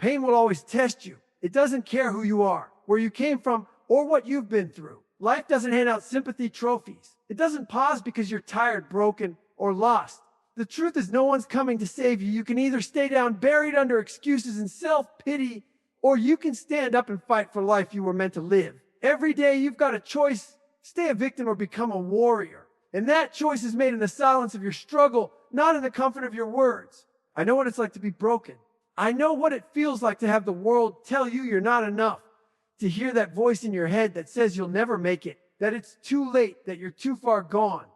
Pain will always test you. It doesn't care who you are, where you came from, or what you've been through. Life doesn't hand out sympathy trophies. It doesn't pause because you're tired, broken, or lost. The truth is no one's coming to save you. You can either stay down buried under excuses and self-pity, or you can stand up and fight for life you were meant to live. Every day you've got a choice: stay a victim or become a warrior. And that choice is made in the silence of your struggle, not in the comfort of your words. I know what it's like to be broken. I know what it feels like to have the world tell you you're not enough. To hear that voice in your head that says you'll never make it, that it's too late, that you're too far gone.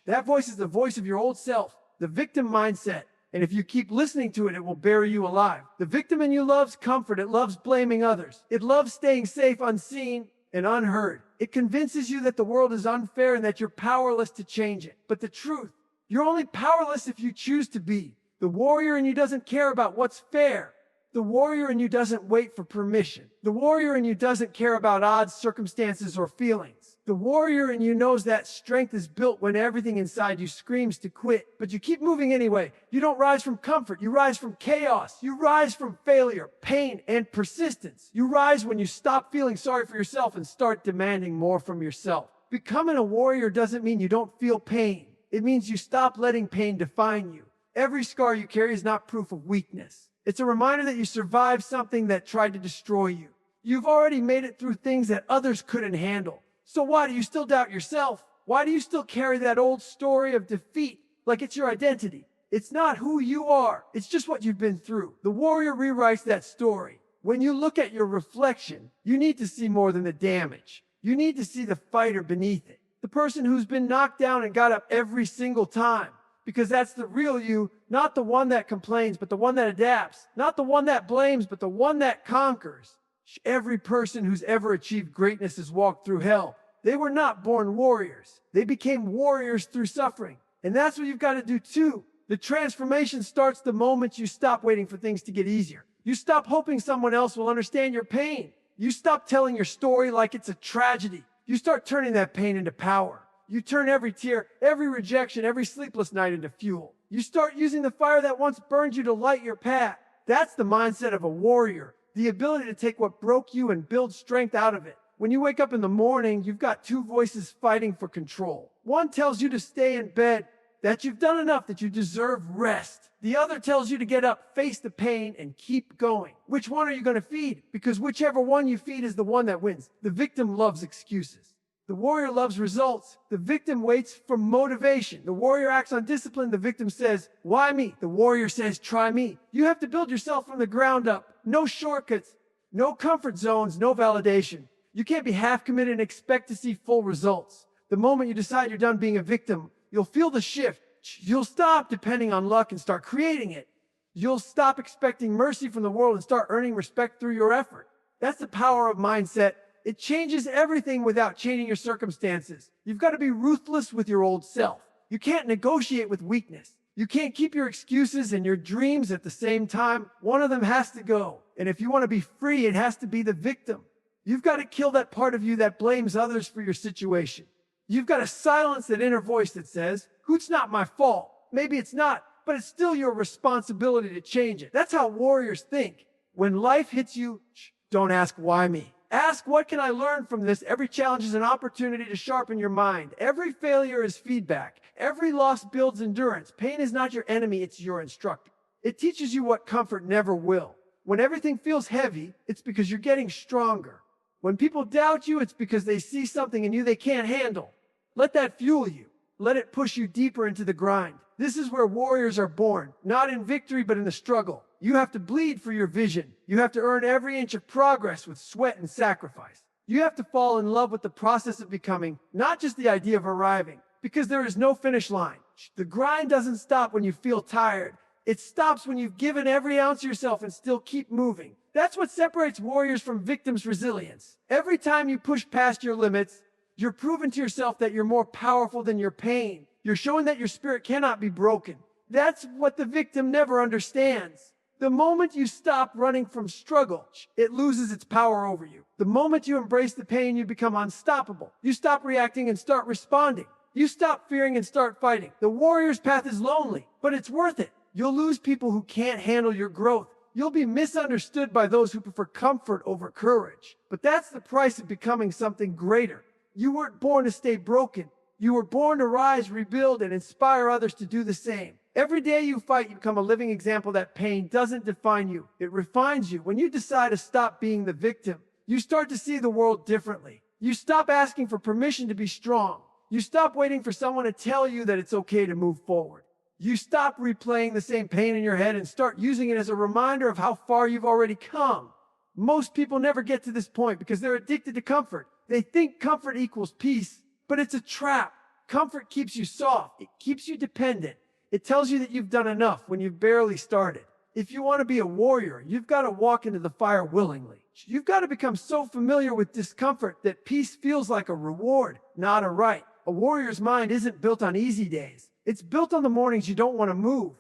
That voice is the voice of your old self, the victim mindset. And if you keep listening to it, it will bury you alive. The victim in you loves comfort. It loves blaming others. It loves staying safe, unseen, and unheard. It convinces you that the world is unfair and that you're powerless to change it. But the truth, you're only powerless if you choose to be. The warrior in you doesn't care about what's fair. The warrior in you doesn't wait for permission. The warrior in you doesn't care about odds, circumstances, or feelings. The warrior in you knows that strength is built when everything inside you screams to quit. But you keep moving anyway. You don't rise from comfort. You rise from chaos. You rise from failure, pain, and persistence. You rise when you stop feeling sorry for yourself and start demanding more from yourself. Becoming a warrior doesn't mean you don't feel pain. It means you stop letting pain define you. Every scar you carry is not proof of weakness. It's a reminder that you survived something that tried to destroy you. You've already made it through things that others couldn't handle. So why do you still doubt yourself? Why do you still carry that old story of defeat like it's your identity? It's not who you are. It's just what you've been through. The warrior rewrites that story. When you look at your reflection, you need to see more than the damage. You need to see the fighter beneath it. The person who's been knocked down and got up every single time. Because that's the real you, not the one that complains, but the one that adapts. Not the one that blames, but the one that conquers. Every person who's ever achieved greatness has walked through hell. They were not born warriors. They became warriors through suffering. And that's what you've got to do too. The transformation starts the moment you stop waiting for things to get easier. You stop hoping someone else will understand your pain. You stop telling your story like it's a tragedy. You start turning that pain into power. You turn every tear, every rejection, every sleepless night into fuel. You start using the fire that once burned you to light your path. That's the mindset of a warrior. The ability to take what broke you and build strength out of it. When you wake up in the morning, you've got two voices fighting for control. One tells you to stay in bed, that you've done enough, that you deserve rest. The other tells you to get up, face the pain, and keep going. Which one are you going to feed? Because whichever one you feed is the one that wins. The victim loves excuses. The warrior loves results. The victim waits for motivation. The warrior acts on discipline. The victim says, why me? The warrior says, try me. You have to build yourself from the ground up. No shortcuts, no comfort zones, no validation. You can't be half committed and expect to see full results. The moment you decide you're done being a victim, you'll feel the shift. You'll stop depending on luck and start creating it. You'll stop expecting mercy from the world and start earning respect through your effort. That's the power of mindset. It changes everything without changing your circumstances. You've got to be ruthless with your old self. You can't negotiate with weakness. You can't keep your excuses and your dreams at the same time. One of them has to go. And if you want to be free, it has to be the victim. You've got to kill that part of you that blames others for your situation. You've got to silence that inner voice that says, it's not my fault. Maybe it's not, but it's still your responsibility to change it. That's how warriors think. When life hits you, don't ask why me. Ask, what can I learn from this? Every challenge is an opportunity to sharpen your mind. Every failure is feedback. Every loss builds endurance. Pain is not your enemy, it's your instructor. It teaches you what comfort never will. When everything feels heavy, it's because you're getting stronger. When people doubt you, it's because they see something in you they can't handle. Let that fuel you. Let it push you deeper into the grind. This is where warriors are born, not in victory, but in the struggle. You have to bleed for your vision. You have to earn every inch of progress with sweat and sacrifice. You have to fall in love with the process of becoming, not just the idea of arriving, because there is no finish line. The grind doesn't stop when you feel tired. It stops when you've given every ounce of yourself and still keep moving. That's what separates warriors from victims' resilience. Every time you push past your limits, you're proving to yourself that you're more powerful than your pain. You're showing that your spirit cannot be broken. That's what the victim never understands. The moment you stop running from struggle, it loses its power over you. The moment you embrace the pain, you become unstoppable. You stop reacting and start responding. You stop fearing and start fighting. The warrior's path is lonely, but it's worth it. You'll lose people who can't handle your growth. You'll be misunderstood by those who prefer comfort over courage. But that's the price of becoming something greater. You weren't born to stay broken. You were born to rise, rebuild, and inspire others to do the same. Every day you fight, you become a living example that pain doesn't define you. It refines you. When you decide to stop being the victim, you start to see the world differently. You stop asking for permission to be strong. You stop waiting for someone to tell you that it's okay to move forward. You stop replaying the same pain in your head and start using it as a reminder of how far you've already come. Most people never get to this point because they're addicted to comfort. They think comfort equals peace, but it's a trap. Comfort keeps you soft. It keeps you dependent. It tells you that you've done enough when you've barely started. If you want to be a warrior, you've got to walk into the fire willingly. You've got to become so familiar with discomfort that peace feels like a reward, not a right. A warrior's mind isn't built on easy days. It's built on the mornings you don't want to move,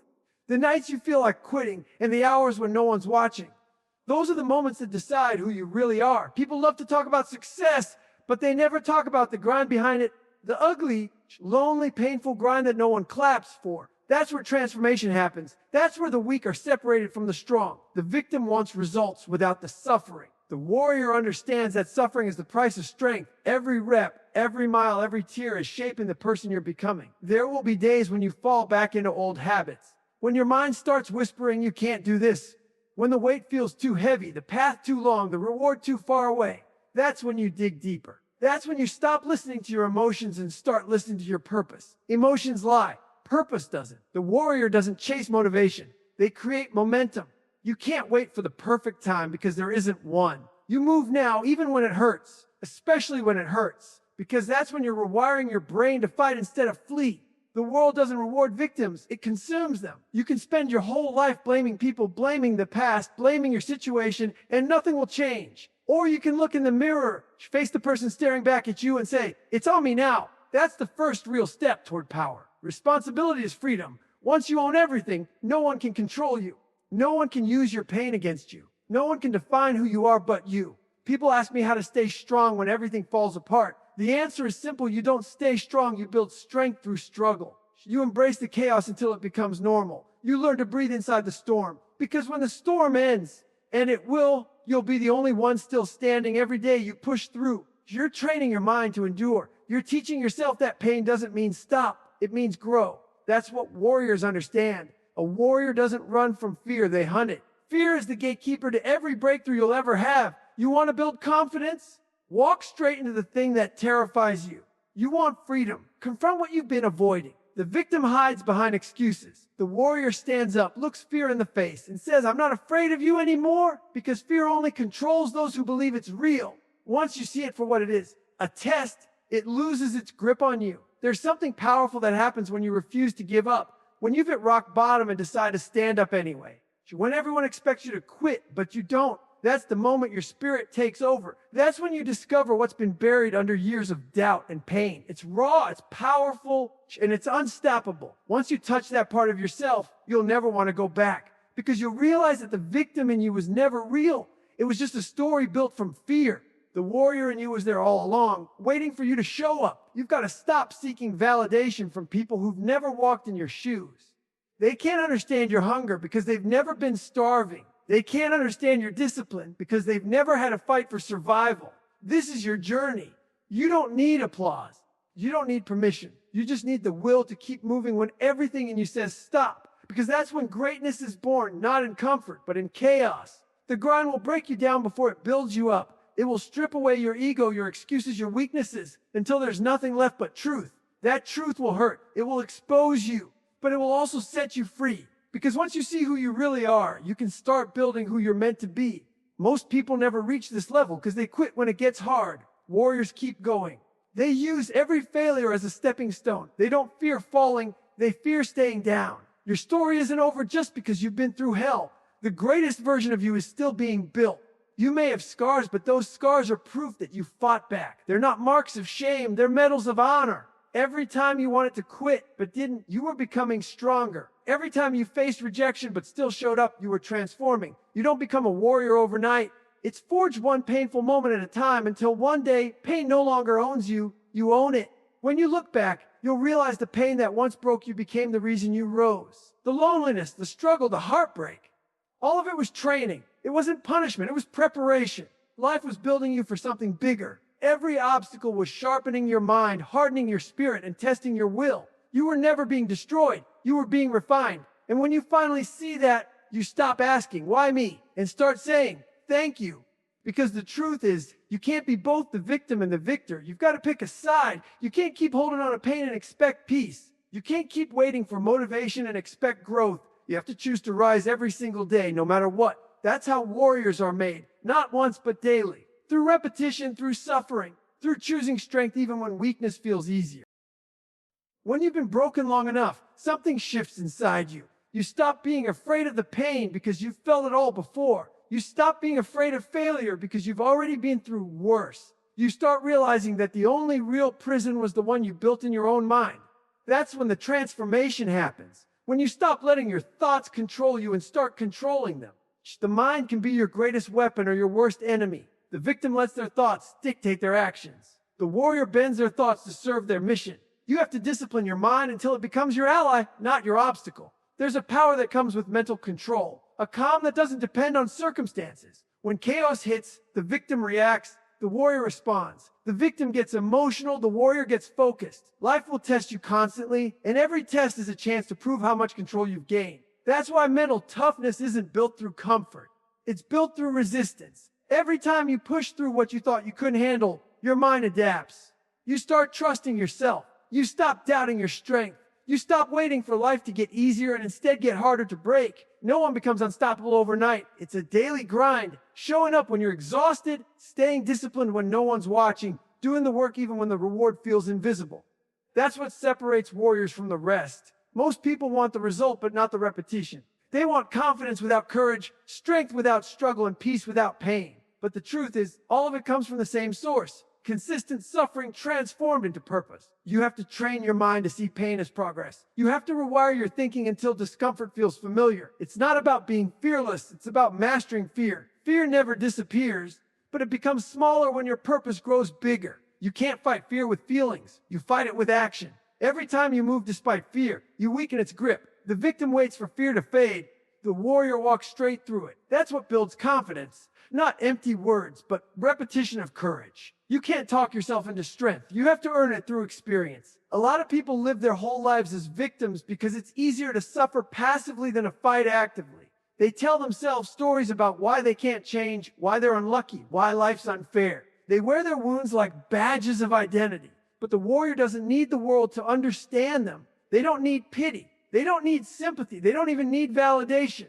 the nights you feel like quitting, and the hours when no one's watching. Those are the moments that decide who you really are. People love to talk about success, but they never talk about the grind behind it, the ugly, lonely, painful grind that no one claps for. That's where transformation happens. That's where the weak are separated from the strong. The victim wants results without the suffering. The warrior understands that suffering is the price of strength. Every rep, every mile, every tear is shaping the person you're becoming. There will be days when you fall back into old habits. When your mind starts whispering, you can't do this. When the weight feels too heavy, the path too long, the reward too far away. That's when you dig deeper. That's when you stop listening to your emotions and start listening to your purpose. Emotions lie. Purpose doesn't. The warrior doesn't chase motivation. They create momentum. You can't wait for the perfect time because there isn't one. You move now even when it hurts, especially when it hurts, because that's when you're rewiring your brain to fight instead of flee. The world doesn't reward victims, it consumes them. You can spend your whole life blaming people, blaming the past, blaming your situation, and nothing will change. Or you can look in the mirror, face the person staring back at you and say, "It's on me now." That's the first real step toward power. Responsibility is freedom. Once you own everything, no one can control you. No one can use your pain against you. No one can define who you are but you. People ask me how to stay strong when everything falls apart. The answer is simple. You don't stay strong. You build strength through struggle. You embrace the chaos until it becomes normal. You learn to breathe inside the storm. Because when the storm ends, and it will, you'll be the only one still standing. Every day you push through. You're training your mind to endure. You're teaching yourself that pain doesn't mean stop. It means grow. That's what warriors understand. A warrior doesn't run from fear, they hunt it. Fear is the gatekeeper to every breakthrough you'll ever have. You want to build confidence? Walk straight into the thing that terrifies you. You want freedom. Confront what you've been avoiding. The victim hides behind excuses. The warrior stands up, looks fear in the face, and says, "I'm not afraid of you anymore," because fear only controls those who believe it's real. Once you see it for what it is, a test, it loses its grip on you. There's something powerful that happens when you refuse to give up, when you've hit rock bottom and decide to stand up anyway. When everyone expects you to quit, but you don't, that's the moment your spirit takes over. That's when you discover what's been buried under years of doubt and pain. It's raw, it's powerful, and it's unstoppable. Once you touch that part of yourself, you'll never want to go back, because you'll realize that the victim in you was never real. It was just a story built from fear. The warrior in you was there all along, waiting for you to show up. You've got to stop seeking validation from people who've never walked in your shoes. They can't understand your hunger because they've never been starving. They can't understand your discipline because they've never had to fight for survival. This is your journey. You don't need applause. You don't need permission. You just need the will to keep moving when everything in you says stop. Because that's when greatness is born, not in comfort, but in chaos. The grind will break you down before it builds you up. It will strip away your ego, your excuses, your weaknesses, until there's nothing left but truth. That truth will hurt. It will expose you, but it will also set you free. Because once you see who you really are, you can start building who you're meant to be. Most people never reach this level because they quit when it gets hard. Warriors keep going. They use every failure as a stepping stone. They don't fear falling. They fear staying down. Your story isn't over just because you've been through hell. The greatest version of you is still being built. You may have scars, but those scars are proof that you fought back. They're not marks of shame, they're medals of honor. Every time you wanted to quit, but didn't, you were becoming stronger. Every time you faced rejection, but still showed up, you were transforming. You don't become a warrior overnight. It's forged one painful moment at a time until one day, pain no longer owns you, you own it. When you look back, you'll realize the pain that once broke you became the reason you rose. The loneliness, the struggle, the heartbreak. All of it was training. It wasn't punishment, it was preparation. Life was building you for something bigger. Every obstacle was sharpening your mind, hardening your spirit, and testing your will. You were never being destroyed. You were being refined. And when you finally see that, you stop asking, why me? And start saying, thank you. Because the truth is, you can't be both the victim and the victor. You've got to pick a side. You can't keep holding on to pain and expect peace. You can't keep waiting for motivation and expect growth. You have to choose to rise every single day, no matter what. That's how warriors are made. Not once, but daily. Through repetition, through suffering, through choosing strength even when weakness feels easier. When you've been broken long enough, something shifts inside you. You stop being afraid of the pain because you've felt it all before. You stop being afraid of failure because you've already been through worse. You start realizing that the only real prison was the one you built in your own mind. That's when the transformation happens. When you stop letting your thoughts control you and start controlling them. The mind can be your greatest weapon or your worst enemy. The victim lets their thoughts dictate their actions. The warrior bends their thoughts to serve their mission. You have to discipline your mind until it becomes your ally, not your obstacle. There's a power that comes with mental control, a calm that doesn't depend on circumstances. When chaos hits, the victim reacts, the warrior responds. The victim gets emotional, the warrior gets focused. Life will test you constantly, and every test is a chance to prove how much control you've gained. That's why mental toughness isn't built through comfort. It's built through resistance. Every time you push through what you thought you couldn't handle, your mind adapts. You start trusting yourself. You stop doubting your strength. You stop waiting for life to get easier and instead get harder to break. No one becomes unstoppable overnight. It's a daily grind, showing up when you're exhausted, staying disciplined when no one's watching, doing the work even when the reward feels invisible. That's what separates warriors from the rest. Most people want the result, but not the repetition. They want confidence without courage, strength without struggle, and peace without pain. But the truth is, all of it comes from the same source. Consistent suffering transformed into purpose. You have to train your mind to see pain as progress. You have to rewire your thinking until discomfort feels familiar. It's not about being fearless, it's about mastering fear. Fear never disappears, but it becomes smaller when your purpose grows bigger. You can't fight fear with feelings, you fight it with action. Every time you move despite fear, you weaken its grip. The victim waits for fear to fade. The warrior walks straight through it. That's what builds confidence. Not empty words, but repetition of courage. You can't talk yourself into strength. You have to earn it through experience. A lot of people live their whole lives as victims because it's easier to suffer passively than to fight actively. They tell themselves stories about why they can't change, why they're unlucky, why life's unfair. They wear their wounds like badges of identity. But the warrior doesn't need the world to understand them. They don't need pity. They don't need sympathy. They don't even need validation.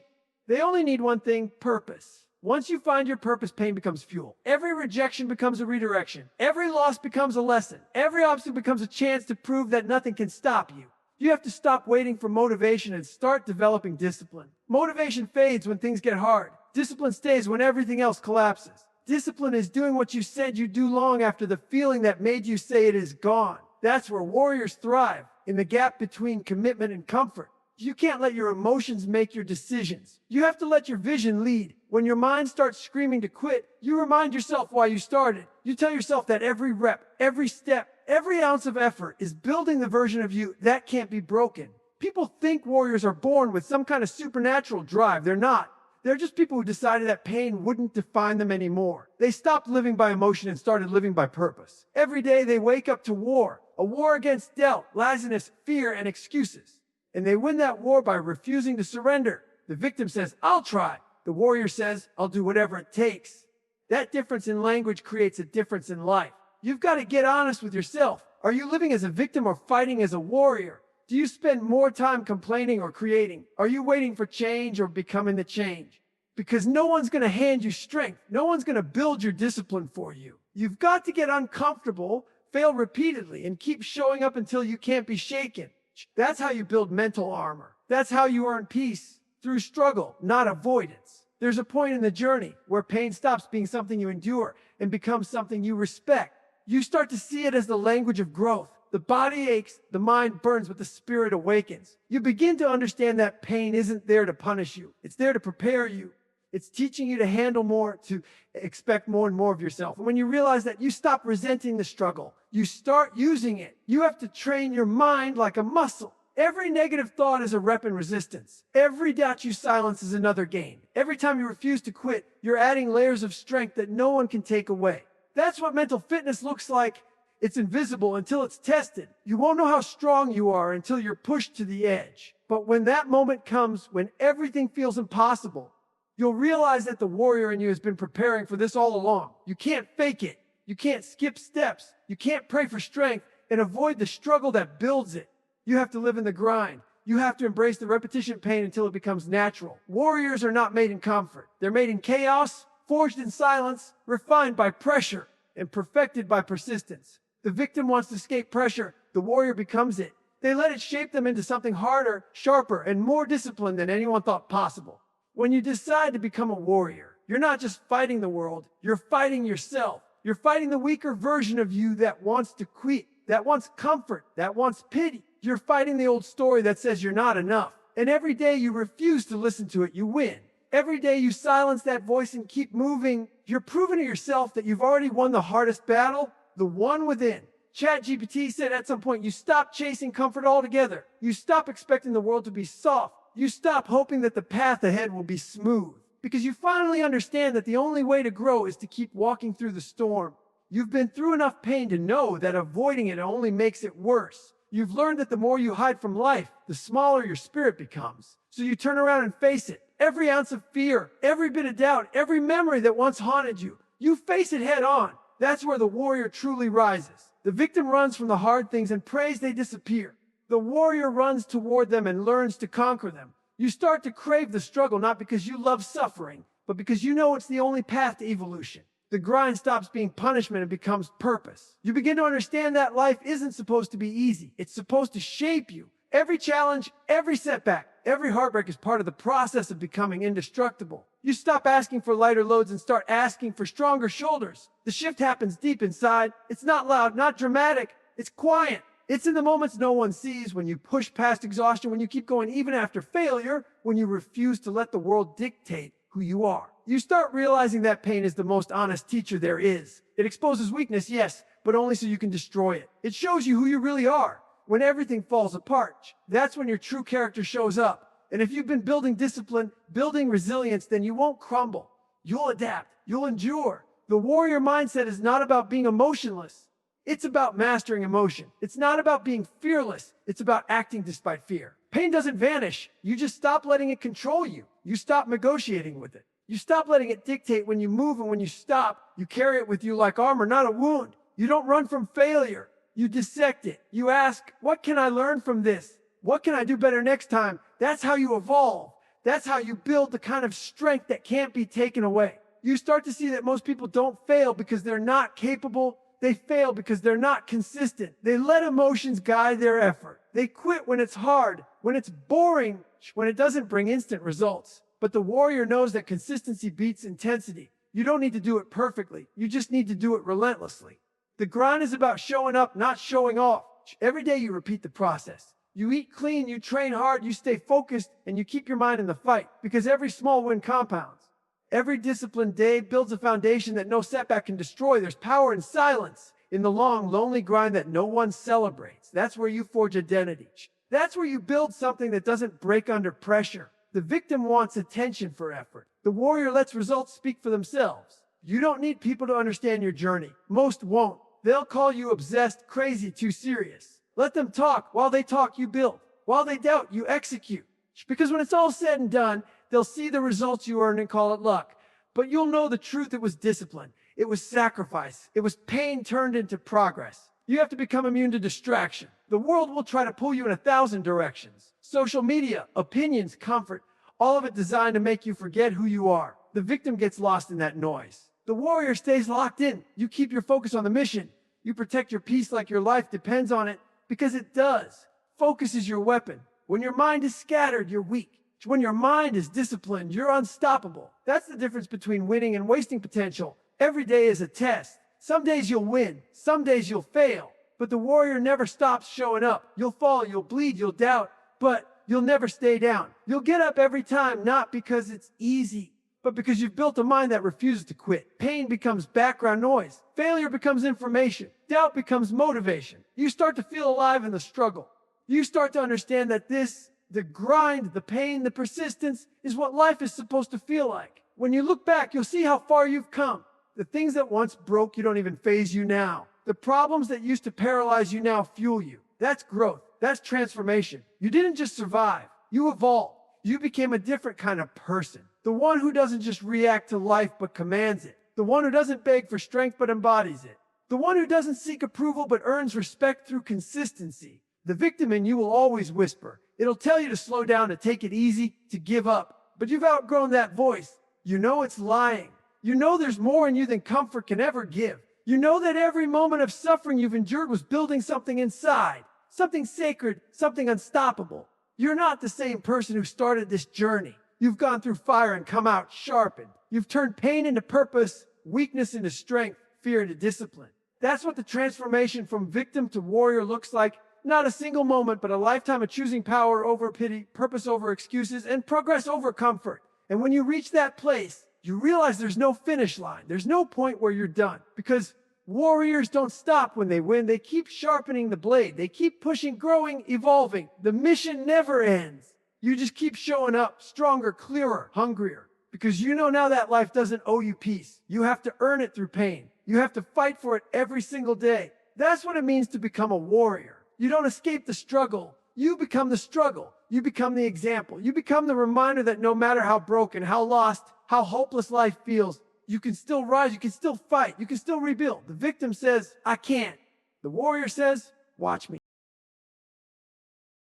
They only need one thing: purpose. Once you find your purpose, pain becomes fuel. Every rejection becomes a redirection. Every loss becomes a lesson. Every obstacle becomes a chance to prove that nothing can stop you. You have to stop waiting for motivation and start developing discipline. Motivation fades when things get hard. Discipline stays when everything else collapses. Discipline is doing what you said you'd do long after the feeling that made you say it is gone. That's where warriors thrive, in the gap between commitment and comfort. You can't let your emotions make your decisions. You have to let your vision lead. When your mind starts screaming to quit, you remind yourself why you started. You tell yourself that every rep, every step, every ounce of effort is building the version of you that can't be broken. People think warriors are born with some kind of supernatural drive. They're not. They're just people who decided that pain wouldn't define them anymore. They stopped living by emotion and started living by purpose. Every day they wake up to war, a war against doubt, laziness, fear, and excuses. And they win that war by refusing to surrender. The victim says, "I'll try." The warrior says, "I'll do whatever it takes." That difference in language creates a difference in life. You've got to get honest with yourself. Are you living as a victim or fighting as a warrior? Do you spend more time complaining or creating? Are you waiting for change or becoming the change? Because no one's going to hand you strength. No one's going to build your discipline for you. You've got to get uncomfortable, fail repeatedly, and keep showing up until you can't be shaken. That's how you build mental armor. That's how you earn peace, through struggle, not avoidance. There's a point in the journey where pain stops being something you endure and becomes something you respect. You start to see it as the language of growth. The body aches, the mind burns, but the spirit awakens. You begin to understand that pain isn't there to punish you. It's there to prepare you. It's teaching you to handle more, to expect more and more of yourself. And when you realize that, you stop resenting the struggle. You start using it. You have to train your mind like a muscle. Every negative thought is a rep in resistance. Every doubt you silence is another gain. Every time you refuse to quit, you're adding layers of strength that no one can take away. That's what mental fitness looks like. It's invisible until it's tested. You won't know how strong you are until you're pushed to the edge. But when that moment comes, when everything feels impossible, you'll realize that the warrior in you has been preparing for this all along. You can't fake it. You can't skip steps. You can't pray for strength and avoid the struggle that builds it. You have to live in the grind. You have to embrace the repetition pain until it becomes natural. Warriors are not made in comfort. They're made in chaos, forged in silence, refined by pressure, and perfected by persistence. The victim wants to escape pressure. The warrior becomes it. They let it shape them into something harder, sharper, and more disciplined than anyone thought possible. When you decide to become a warrior, you're not just fighting the world, you're fighting yourself. You're fighting the weaker version of you that wants to quit, that wants comfort, that wants pity. You're fighting the old story that says you're not enough. And every day you refuse to listen to it, you win. Every day you silence that voice and keep moving, you're proving to yourself that you've already won the hardest battle, the one within. ChatGPT said at some point, you stop chasing comfort altogether. You stop expecting the world to be soft. You stop hoping that the path ahead will be smooth. Because you finally understand that the only way to grow is to keep walking through the storm. You've been through enough pain to know that avoiding it only makes it worse. You've learned that the more you hide from life, the smaller your spirit becomes. So you turn around and face it. Every ounce of fear, every bit of doubt, every memory that once haunted you, you face it head on. That's where the warrior truly rises. The victim runs from the hard things and prays they disappear. The warrior runs toward them and learns to conquer them. You start to crave the struggle not because you love suffering, but because you know it's the only path to evolution. The grind stops being punishment and becomes purpose. You begin to understand that life isn't supposed to be easy. It's supposed to shape you. Every challenge, every setback, every heartbreak is part of the process of becoming indestructible. You stop asking for lighter loads and start asking for stronger shoulders. The shift happens deep inside. It's not loud, not dramatic. It's quiet. It's in the moments no one sees, when you push past exhaustion, when you keep going even after failure, when you refuse to let the world dictate who you are. You start realizing that pain is the most honest teacher there is. It exposes weakness, yes, but only so you can destroy it. It shows you who you really are. When everything falls apart, that's when your true character shows up. And if you've been building discipline, building resilience, then you won't crumble. You'll adapt. You'll endure. The warrior mindset is not about being emotionless. It's about mastering emotion. It's not about being fearless. It's about acting despite fear. Pain doesn't vanish. You just stop letting it control you. You stop negotiating with it. You stop letting it dictate when you move, and when you stop, you carry it with you like armor, not a wound. You don't run from failure. You dissect it. You ask, what can I learn from this? What can I do better next time? That's how you evolve. That's how you build the kind of strength that can't be taken away. You start to see that most people don't fail because they're not capable. They fail because they're not consistent. They let emotions guide their effort. They quit when it's hard, when it's boring, when it doesn't bring instant results. But the warrior knows that consistency beats intensity. You don't need to do it perfectly. You just need to do it relentlessly. The grind is about showing up, not showing off. Every day you repeat the process. You eat clean, you train hard, you stay focused, and you keep your mind in the fight, because every small win compounds. Every disciplined day builds a foundation that no setback can destroy. There's power in silence, in the long, lonely grind that no one celebrates. That's where you forge identity. That's where you build something that doesn't break under pressure. The victim wants attention for effort. The warrior lets results speak for themselves. You don't need people to understand your journey. Most won't. They'll call you obsessed, crazy, too serious. Let them talk. While they talk, you build. While they doubt, you execute. Because when it's all said and done, they'll see the results you earned and call it luck. But you'll know the truth. It was discipline. It was sacrifice. It was pain turned into progress. You have to become immune to distraction. The world will try to pull you in 1,000 directions. Social media, opinions, comfort, all of it designed to make you forget who you are. The victim gets lost in that noise. The warrior stays locked in. You keep your focus on the mission. You protect your peace like your life depends on it, because it does. Focus is your weapon. When your mind is scattered, you're weak. When your mind is disciplined, you're unstoppable. That's the difference between winning and wasting potential. Every day is a test. Some days you'll win. Some days you'll fail. But the warrior never stops showing up. You'll fall, you'll bleed, you'll doubt, but you'll never stay down. You'll get up every time, not because it's easy, but because you've built a mind that refuses to quit. Pain becomes background noise. Failure becomes information. Doubt becomes motivation. You start to feel alive in the struggle. You start to understand that the grind, the pain, the persistence is what life is supposed to feel like. When you look back, you'll see how far you've come. The things that once broke you don't even faze you now. The problems that used to paralyze you now fuel you. That's growth. That's transformation. You didn't just survive. You evolved. You became a different kind of person. The one who doesn't just react to life but commands it. The one who doesn't beg for strength but embodies it. The one who doesn't seek approval but earns respect through consistency. The victim in you will always whisper. It'll tell you to slow down, to take it easy, to give up. But you've outgrown that voice. You know it's lying. You know there's more in you than comfort can ever give. You know that every moment of suffering you've endured was building something inside. Something sacred, something unstoppable. You're not the same person who started this journey. You've gone through fire and come out sharpened. You've turned pain into purpose, weakness into strength, fear into discipline. That's what the transformation from victim to warrior looks like. Not a single moment, but a lifetime of choosing power over pity, purpose over excuses, and progress over comfort. And when you reach that place, you realize there's no finish line. There's no point where you're done. Because warriors don't stop when they win. They keep sharpening the blade. They keep pushing, growing, evolving. The mission never ends. You just keep showing up, stronger, clearer, hungrier. Because you know now that life doesn't owe you peace. You have to earn it through pain. You have to fight for it every single day. That's what it means to become a warrior. You don't escape the struggle. You become the struggle. You become the example. You become the reminder that no matter how broken, how lost, how hopeless life feels, you can still rise, you can still fight, you can still rebuild. The victim says, I can't. The warrior says, watch me.